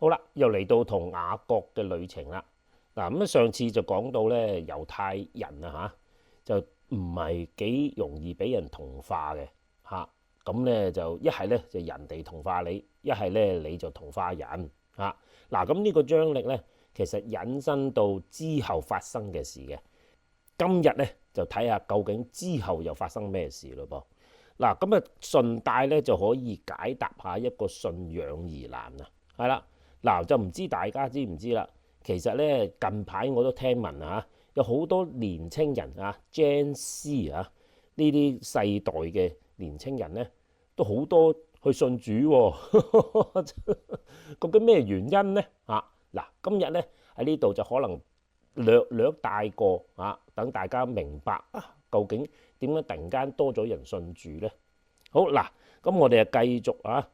好啦，又嚟到同雅各嘅旅程啦。嗱，咁上次就講到咧，猶太人啊嚇，就唔係幾容易俾人同化嘅嚇。咁咧就一係咧就人哋同化你，一係咧你就同化人嚇。嗱，咁呢個張力咧，其實引申到之後發生嘅事嘅。今日咧就睇下究竟之後又發生咩事咯噃。嗱，咁啊順帶咧就可以解答下一個信仰疑難啊，係啦。嗱，就唔知大家知唔知啦？其實咧近排我都聽聞啊，有好多年青人啊 Gen Z 啊呢啲世代嘅年青人咧，都好多去信主喎。究竟咩原因咧？嗱，今日咧喺呢度就可能略略帶過啊，等大家明白啊，究竟點解突然間多咗人信主咧？好嗱，咁我哋就繼續啊。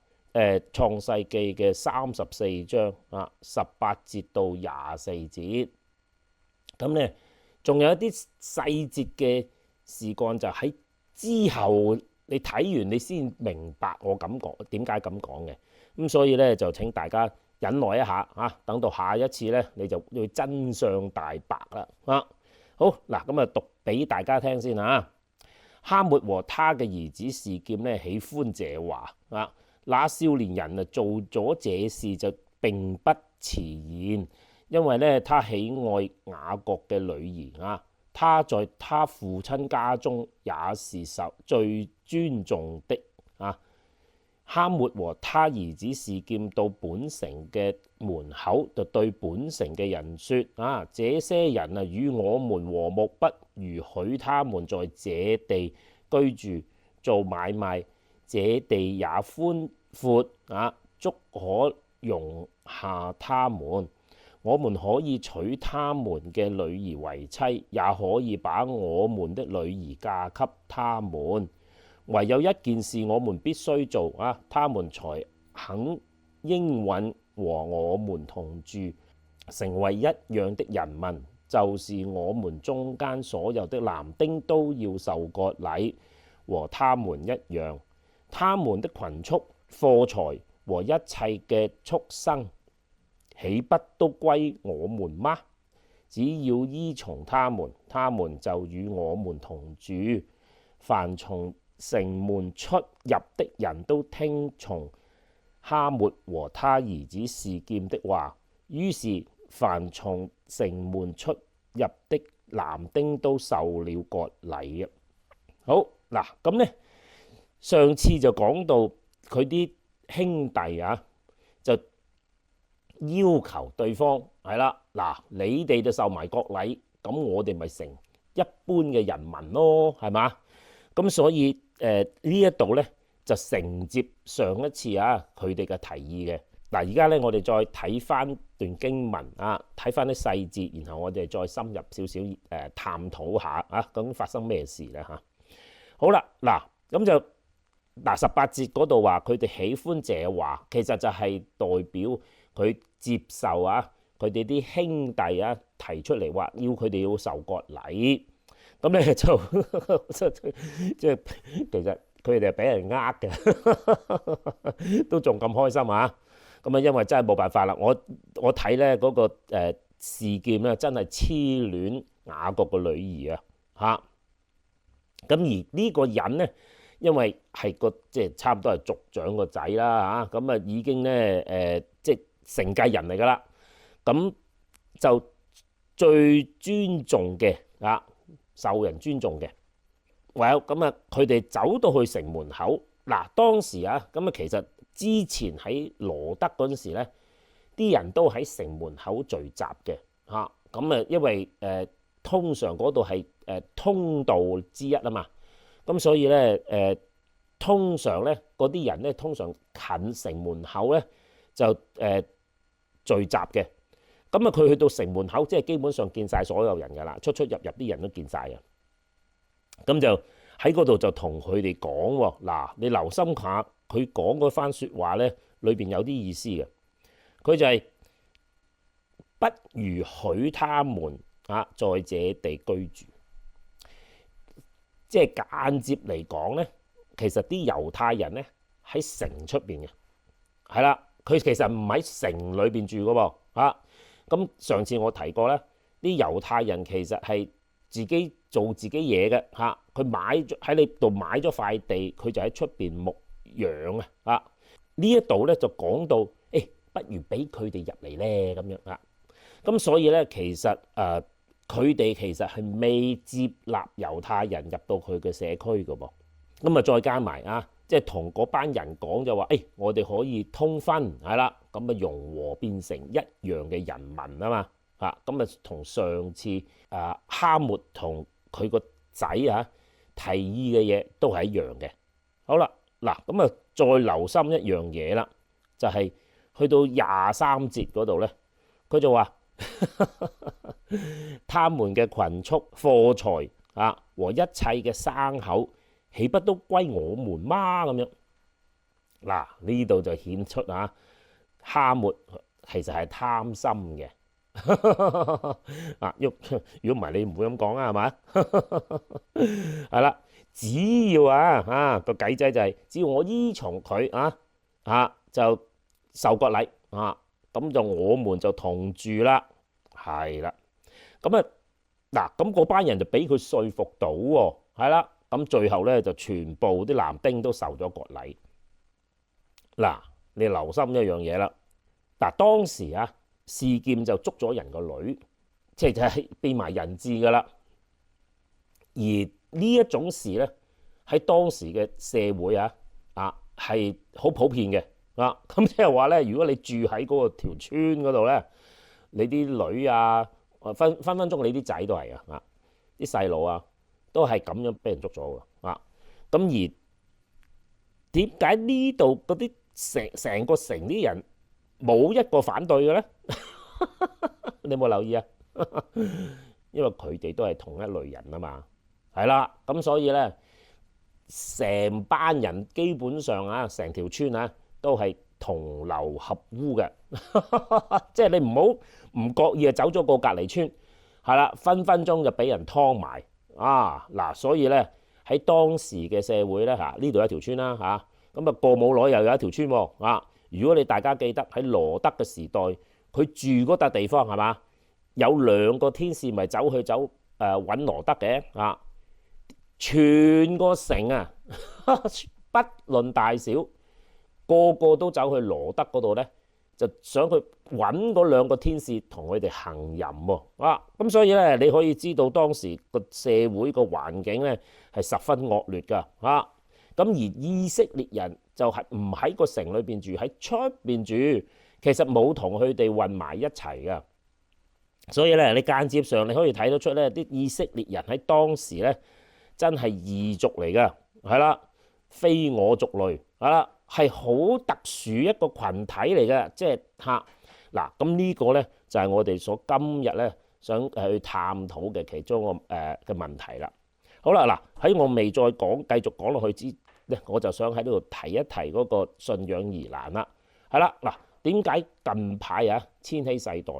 創世記嘅34章啊，18節到24節，咁咧仲有一啲細節嘅事幹就喺之後，你睇完你先明白我咁講點解咁講嘅。咁所以咧就請大家忍耐一下啊，等到下一次咧你就會真相大白啦啊！好嗱，咁啊讀俾大家聽先啊。哈抹和他嘅兒子示劍咧喜歡這話啊。那少年人啊做咗這事就並不遲延，因為咧他喜愛雅各嘅女兒啊，他在他父親家中也是最尊重的啊。哈抹和他兒子示劍到本城嘅門口，就對本城嘅人說啊：這些人啊與我們和睦，不如許他們在這地居住做買賣，這地也寬闊啊，足可容下他們。我們可以娶他們嘅女兒為妻，也可以把我們的女兒嫁給他們。唯有一件事我們必須做啊，他們才肯應允和我們同住，成為一樣的人民。就是我們中間所有的男丁都要受割禮，和他們一樣。他們的群畜、貨財和一切嘅畜生，豈不都歸我們嗎？只要依從他們，他們就與我們同住。凡從城門出入的人都聽從哈抹和他兒子示劍的話，於是凡從城門出入的男丁都受了割禮啊！好嗱，咁呢上次就講到佢啲兄弟啊，就要求對方係啦，嗱，你哋就受埋割禮，咁我哋咪成一般嘅人民咯，係嘛？咁所以呢一度咧就承接上一次啊佢哋嘅提議嘅。嗱，而家咧我哋再睇翻段經文啊，睇翻啲細節，然後我哋再深入少少探討下啊，究竟發生咩事咧嚇？好啦，嗱咁就18節嗰度話佢哋喜歡這話，其實就係代表佢接受啊佢哋啲兄弟啊提出嚟話要佢哋要受割禮。咁咧就即係其實佢哋係俾人呃嘅，都仲咁開心啊！咁啊，因為真係冇辦法啦，我睇咧嗰個示劍咧真係痴戀雅各個女兒啊嚇！咁而呢個人咧，因為係個即係差唔多係族長個仔啦嚇，咁啊已經咧即係承繼人嚟噶啦，咁就最尊重嘅啊！受人尊重嘅，唯有咁啊！佢哋走到去城門口嗱，當時啊，咁啊，其實之前喺羅德嗰陣時咧，啲人都喺城門口聚集嘅嚇。咁啊，因為通常嗰度係通道之一啊嘛，咁所以咧通常咧嗰啲人咧通常近城門口咧就聚集嘅。咁啊，佢去到城門口，即係基本上見晒所有人㗎啦，出入入啲人都見晒嘅。咁就喺嗰度就同佢哋講喎，嗱，你留心下佢講嗰番説話咧，裏邊有啲意思嘅。佢就係不如許他們啊，在這地居住，即係間接嚟講咧，其實啲猶太人咧喺城出邊嘅，係啦。佢其實唔喺城裏邊住嘅喎嚇。咁上次我提過咧，啲猶太人其實係自己做自己嘢嘅嚇。佢買咗喺你度買咗塊地，佢就喺出邊牧羊啊。呢一度咧就講到，不如俾佢哋入嚟咧咁樣啊。咁所以咧，其實佢哋其實係未接納猶太人入到佢嘅社區嘅噃。咁啊，再加埋即係同嗰班人講就話，我哋可以通婚係啦，咁啊融和變成一樣嘅人民啊嘛嚇。咁啊，同上次哈末同佢個仔提議嘅嘢都係一樣嘅。好啦，嗱咁啊，再留心一樣嘢啦，就係去到23節嗰度咧，佢就話他們嘅群畜、貨財和一切嘅牲口，豈不都歸我們嗎？咁樣嗱，呢度就顯出哈末其實係貪心嘅。如果唔係你唔會咁講係咪？係啦，只要個計仔就係只要我依從佢就受割禮咁就我們就同住啦，係啦。咁咁嗰班人就俾佢說服到喎，係啦。咁最後咧就全部啲男丁都受咗割禮。嗱，你留心一樣嘢啦。當時示劍就捉咗人個女，即係變埋人質噶啦。而呢一種事咧喺當時嘅社會係好普遍嘅。咁即係話咧，如果你住喺嗰個條村嗰度咧，你啲女分鐘你啲仔都係啲細路都係咁樣俾人捉咗㗎。咁而點解呢度嗰啲成個城啲人冇一個反對嘅咧？你有冇留意啊？因為佢哋都係同一類人啊嘛，係啦。咁所以咧，成班人基本上成條村都係同流合污嘅。即係你唔好唔覺意就走咗過隔離村，係啦，分鐘就俾人劏埋嗱。所以咧喺當時嘅社會咧呢度一條村啦咁過冇耐又有一條村喎。如果你大家記得喺羅德嘅時代，佢住嗰笪地方係嘛，有2個天使咪走揾羅德嘅全個城不論大小，個個都走去羅德嗰度咧，就想去揾嗰2個天使同佢哋行淫喎。咁所以咧，你可以知道當時個社會個環境咧係十分惡劣㗎。咁而以色列人就係唔喺個城裏邊住，喺出邊住，其實冇同佢哋混埋一齊㗎。所以咧，你間接上你可以睇得出咧，啲以色列人喺當時咧真係異族嚟㗎，係啦，非我族類，係啦，係好特殊一個群體嚟嘅，即係嗱。咁呢個咧就係我哋所今日咧想去探討嘅其中個嘅問題啦。好啦，嗱，喺我未再繼續講落去之咧，我就想喺呢度提一提嗰個信仰疑難啦。係啦，嗱，點解近排千禧世代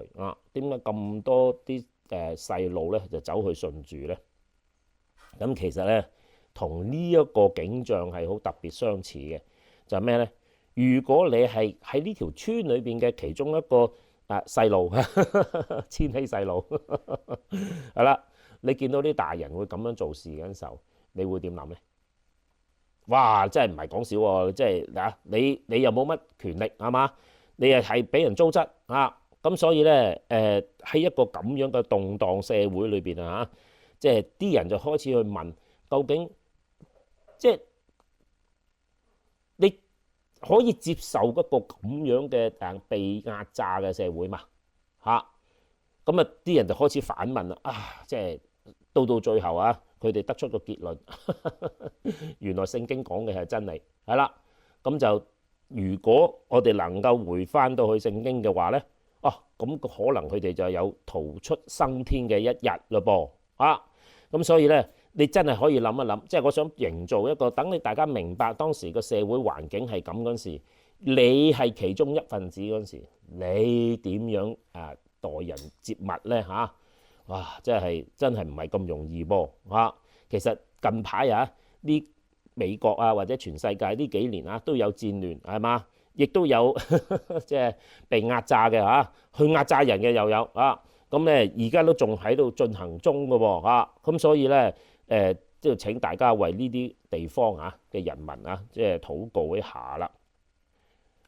點解咁多啲細路咧就走去信主咧？咁其實咧同呢一個景象係好特別相似嘅，就係咩咧？如果你係喺呢條村裏邊嘅其中一個細路，千禧細路係啦，你見到啲大人會咁樣做事嘅時候，你會點諗咧？哇！真係唔係講笑喎，即係你又冇乜權力係嘛？你又係俾人糟質咁所以咧喺一個咁樣嘅動盪社會裏邊即係啲人就開始去問，究竟即係你可以接受一個咁樣嘅被壓榨嘅社會嘛？咁啲人就開始反問啦。即係到最後佢哋得出個結論，原來聖經講嘅係真理，係啦。咁就如果我哋能夠回翻到去聖經嘅話咧，咁可能佢哋就有逃出生天嘅一日咯噃。咁所以咧，你真係可以諗一諗，即係我想營造一個等你大家明白當時個社會環境係咁嗰時，你係其中一份子嗰時，你點樣待人接物咧哇！真係唔係咁容易噃。其實近排啲美國或者全世界呢幾年都有戰亂係嘛？亦都有即係被壓榨嘅嚇，去壓榨人嘅又有啊。咁咧而家都仲喺度進行中嘅喎嚇。咁所以咧即係請大家為呢啲地方嘅人民即係禱告一下啦。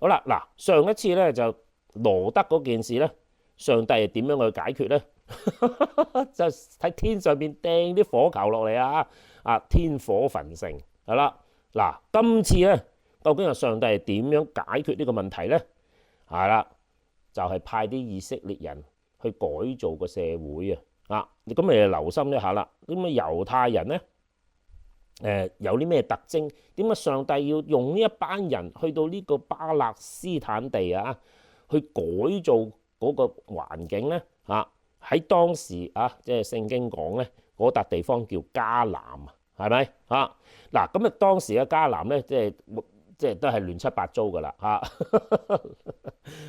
好啦，嗱，上一次咧就羅德嗰件事咧，上帝係點樣去解決咧？就喺天上邊掟啲火球落嚟天火焚城係啦。嗱，今次咧究竟係上帝係點樣解決呢個問題咧？係啦，就係派啲以色列人去改造個社會啊！咁你留心一下啦。咁猶太人咧有啲咩特徵？點解上帝要用呢一班人去到呢個巴勒斯坦地去改造嗰個環境咧？喺當時即係聖經講咧，嗰笪地方叫迦南，係咪嗱？咁當時嘅迦南咧，即係都係亂七八糟噶啦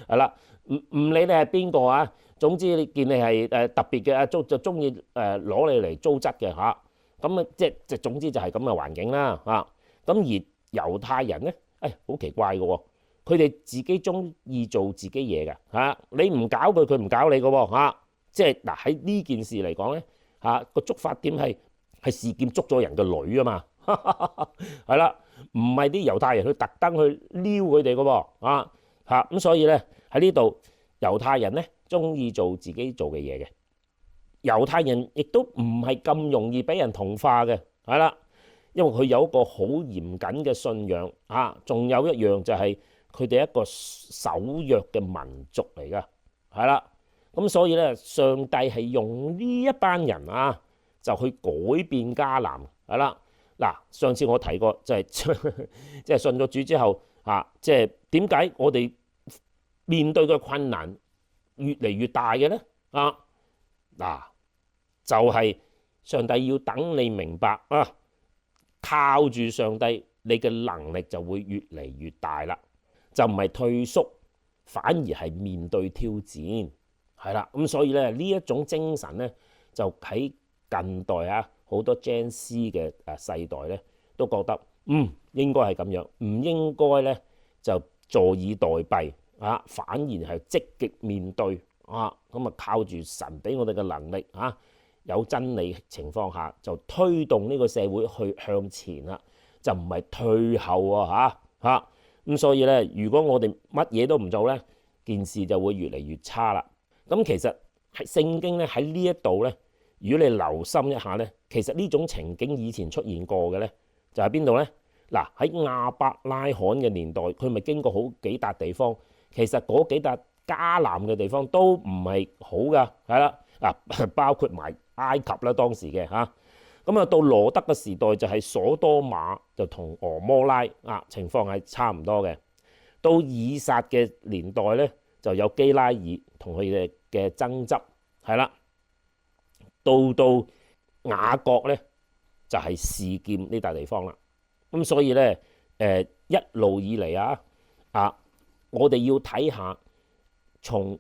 係啦，唔理你係邊個總之你見你係特別嘅就中意攞你嚟糟質嘅咁即係總之就係咁嘅環境啦咁而猶太人咧，好奇怪嘅喎，佢哋自己中意做自己嘢嘅你唔搞佢，佢唔搞你嘅喎即係嗱，喺呢件事嚟講咧個觸發點係事件捉咗人嘅女啊嘛係啦，唔係啲猶太人去特登去撩佢哋嘅喎咁所以咧喺呢度猶太人咧中意做自己做嘅嘢嘅。猶太人亦都唔係咁容易俾人同化嘅，係啦，因為佢有一個好嚴謹嘅信仰仲有一樣就係佢哋一個守約嘅民族嚟㗎，係啦。咁所以咧，上帝係用呢一班人就去改變迦南，係啦。嗱，上次我提過就係即係信咗主之後即係點解我哋面對嘅困難越嚟越大嘅咧嗱，就係上帝要等你明白靠住上帝，你嘅能力就會越嚟越大啦，就唔係退縮，反而係面對挑戰。係啦，咁所以咧呢一種精神咧，就喺近代好多 Gen Z 嘅世代咧，都覺得應該係咁樣，唔應該咧就坐以待斃反而係積極面對咁靠住神俾我哋嘅能力有真理情況下，就推動呢個社會去向前啦，就唔係退後咁所以咧，如果我哋乜嘢都唔做咧，件事就會越嚟越差啦。咁其實喺聖經咧喺呢一度咧，如果你留心一下咧，其實呢種情景以前出現過嘅咧，就喺邊度咧？嗱，喺亞伯拉罕嘅年代，佢咪經過好幾笪地方，其實嗰幾笪迦南嘅地方都唔係好噶，係啦包括埋埃及啦，當時嘅咁到羅德嘅時代就係所多瑪就同俄摩拉情況係差唔多嘅。到以撒嘅年代咧，就有基拉耳同佢哋嘅爭執，係啦。到雅各咧就係示劍呢笪地方啦。咁所以咧一路以嚟我哋要睇下從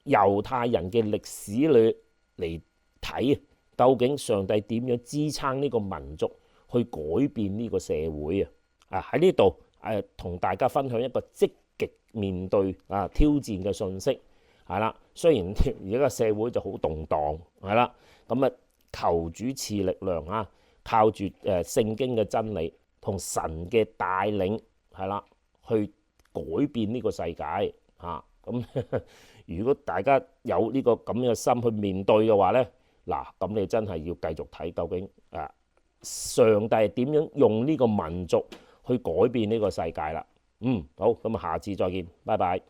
猶太人嘅歷史裏嚟睇，究竟上帝點樣支撐呢個民族去改變呢個社會喺呢度同大家分享一個積極面對挑戰嘅信息，係啦。雖然而家個社會就好動盪，係啦，咁求主賜力量靠住聖經嘅真理同神嘅帶領，係啦，去改變呢個世界咁如果大家有呢個咁嘅心去面對嘅話咧，嗱，咁你真係要繼續睇究竟上帝點樣用呢個民族去改變呢個世界啦。好，咁下次再見，拜拜。